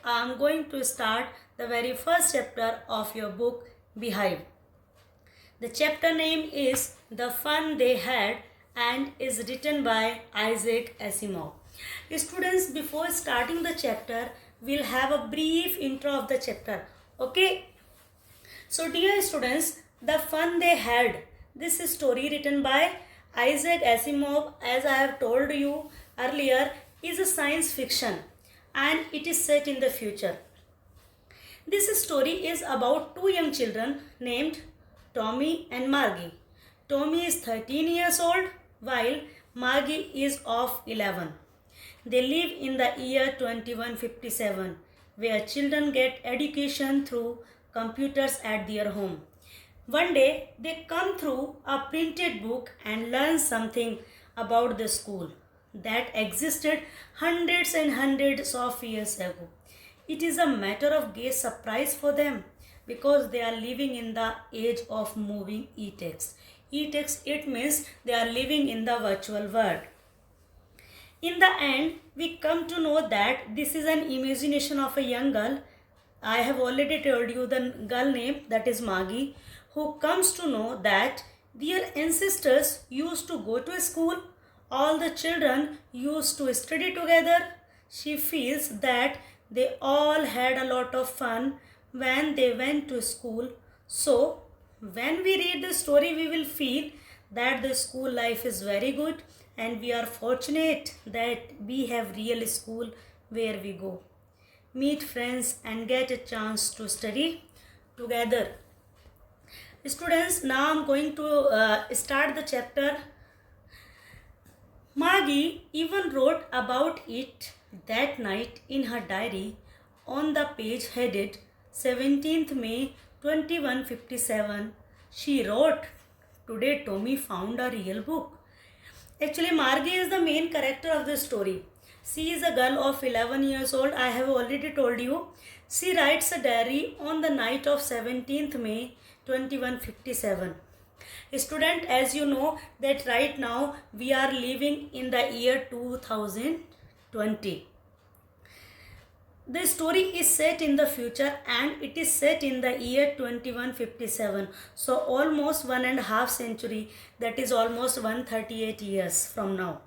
I am going to start the very first chapter of your book, Beehive. The chapter name is The Fun They Had and is written by Isaac Asimov. Students, before starting the chapter, we'll have a brief intro of the chapter. Okay? So dear students, The Fun They Had. This is story written by Isaac Asimov, as I have told you earlier, is a science fiction and it is set in the future. This story is about two young children named Tommy and Margie. Tommy is 13 years old while Margie is of 11. They live in the year 2157 where children get education through computers at their home. One day they come through a printed book and learn something about the school that existed hundreds and hundreds of years ago. It is a matter of great surprise for them because they are living in the age of moving e-text. E-text, it means they are living in the virtual world. In the end, we come to know that this is an imagination of a young girl. I have already told you the girl name, that is Margie, who comes to know that their ancestors used to go to school. All the children used to study together. She feels that they all had a lot of fun when they went to school. So, when we read the story, we will feel that the school life is very good and we are fortunate that we have real school where we go, meet friends and get a chance to study together. Students, now I am going to start the chapter. Margie even wrote about it that night in her diary on the page headed 17th May 2157. She wrote, "Today Tommy found a real book." Actually, Margie is the main character of the story. She is a girl of 11 years old. I have already told you. She writes a diary on the night of 17th May 2157. Student, as you know that right now we are living in the year 2020. The story is set in the future and it is set in the year 2157. So almost 1.5 century, that is almost 138 years from now.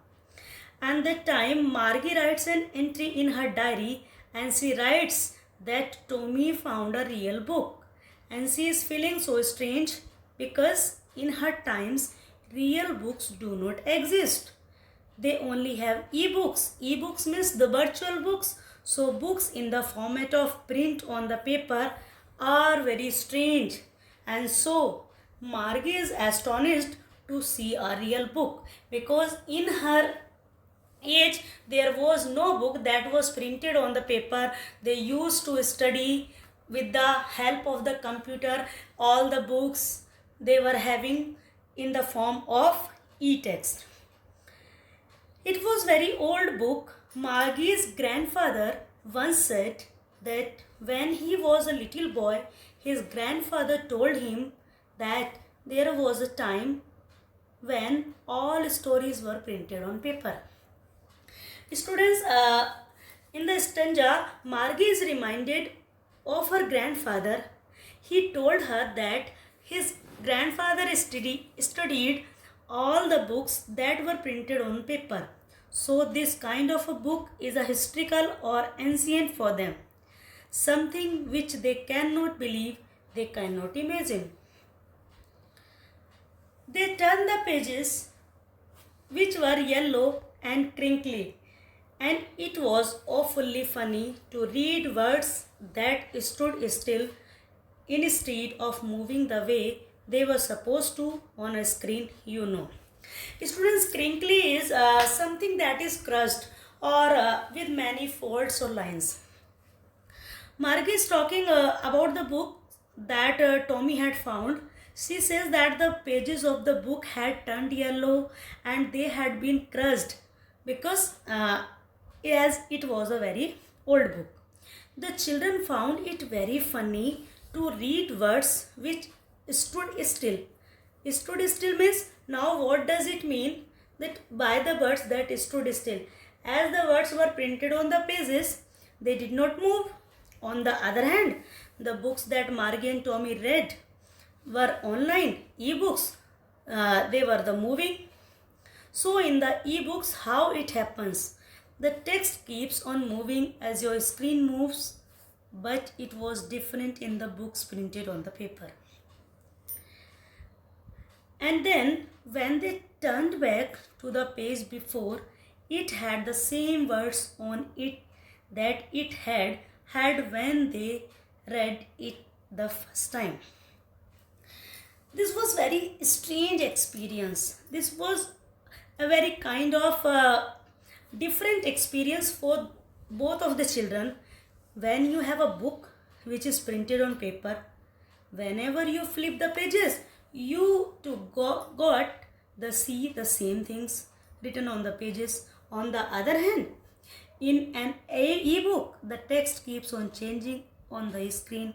And that time Margie writes an entry in her diary and she writes that Tommy found a real book. And she is feeling so strange because in her times real books do not exist. They only have e-books. E-books means the virtual books. So books in the format of print on the paper are very strange. And so Margie is astonished to see a real book because in her age there was no book that was printed on the paper. They used to study with the help of the computer. All the books they were having in the form of e-text. It was very old book. Margie's grandfather once said that when he was a little boy, his grandfather told him that there was a time when all stories were printed on paper. Students, in the stanza, Margie is reminded of her grandfather. He told her that his grandfather studied all the books that were printed on paper. So this kind of a book is a historical or ancient for them. Something which they cannot believe, they cannot imagine. They turned the pages which were yellow and crinkly, and it was awfully funny to read words that stood still instead of moving the way they were supposed to on a screen, you know. Students, crinkly is something that is crushed or with many folds or lines. Margie is talking about the book that Tommy had found. She says that the pages of the book had turned yellow and they had been crushed because as it was a very old book. The children found it very funny to read words which stood still. Stood still means, now what does it mean? That by the words that stood still. As the words were printed on the pages, they did not move. On the other hand, the books that Margie and Tommy read were online, e-books. They were the moving. So in the e-books, how it happens? The text keeps on moving as your screen moves, but it was different in the books printed on the paper. And then when they turned back to the page before, it had the same words on it that it had when they read it the first time. This was very strange experience. This was a very kind of different experience for both of the children. When you have a book which is printed on paper, whenever you flip the pages, you too got the same things written on the pages. On the other hand, in an e-book, the text keeps on changing on the screen.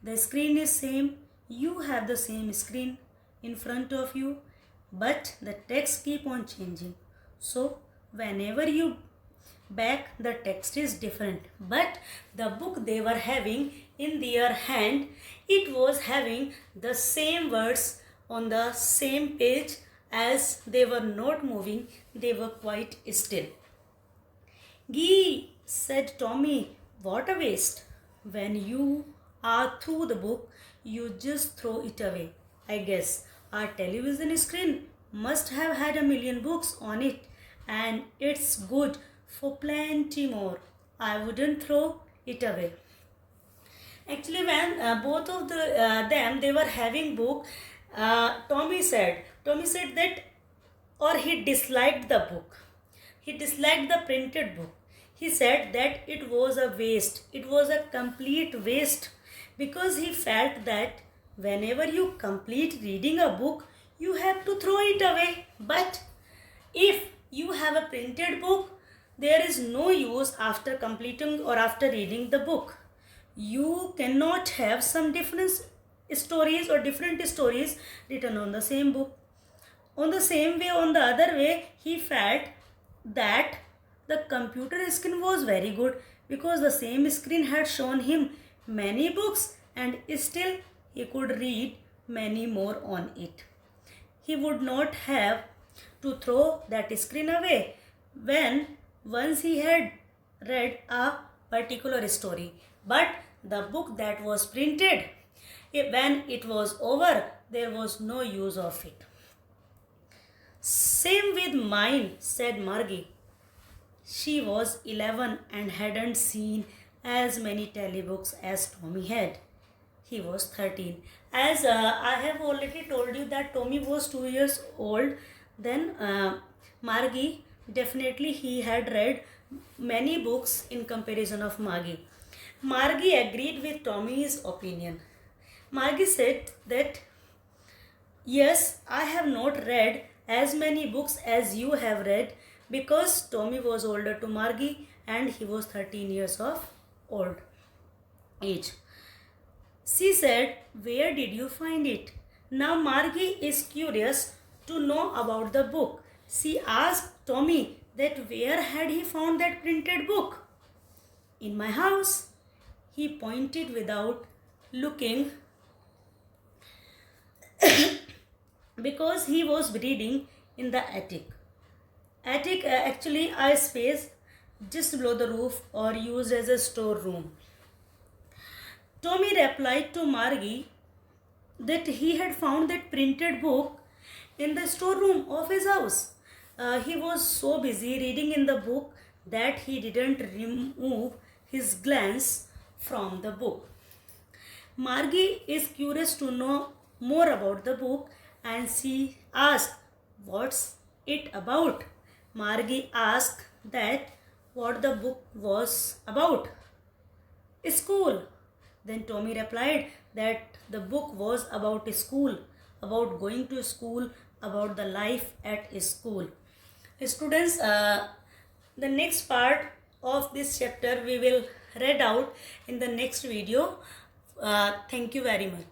The screen is same. You have the same screen in front of you, but the text keep on changing. So whenever you back, the text is different. But the book they were having in their hand, it was having the same words on the same page. As they were not moving, they were quite still. "Gee," said Tommy, "what a waste. When you are through the book, you just throw it away. I guess our television screen must have had 1,000,000 books on it, and it's good for plenty more. I wouldn't throw it away." Actually, when both of them they were having book, Tommy said that, or he disliked the book. He disliked the printed book. He said that it was a waste. It was a complete waste, because he felt that whenever you complete reading a book, you have to throw it away. But if you have a printed book, there is no use after completing or after reading the book. You cannot have some different stories or different stories written on the same book. On the same way, on the other way, he felt that the computer screen was very good, because the same screen had shown him many books and still he could read many more on it. He would not have to throw that screen away when once he had read a particular story. But the book that was printed, when it was over, there was no use of it. "Same with mine," said Margie. She was 11 and hadn't seen as many telebooks as Tommy had. He was 13. As I have already told you that Tommy was 2 years old, then Margie, definitely he had read many books in comparison of Margie. Margie agreed with Tommy's opinion. Margie said that, "Yes, I have not read as many books as you have read, because Tommy was older to Margie and he was 13 years of old age." She said, "Where did you find it?" Now Margie is curious to know about the book. She asked Tommy that where had he found that printed book. "In my house," he pointed without looking, because he was reading in the attic. Attic actually a space just below the roof or used as a storeroom. Tommy replied to Margie that he had found that printed book in the storeroom of his house. He was so busy reading in the book that he didn't remove his glance from the book. Margie is curious to know more about the book and she asked, "What's it about?" Margie asked that what the book was about. "School." Then Tommy replied that the book was about school, about going to school, about the life at school. Students, the next part of this chapter we will read out in the next video. Thank you very much.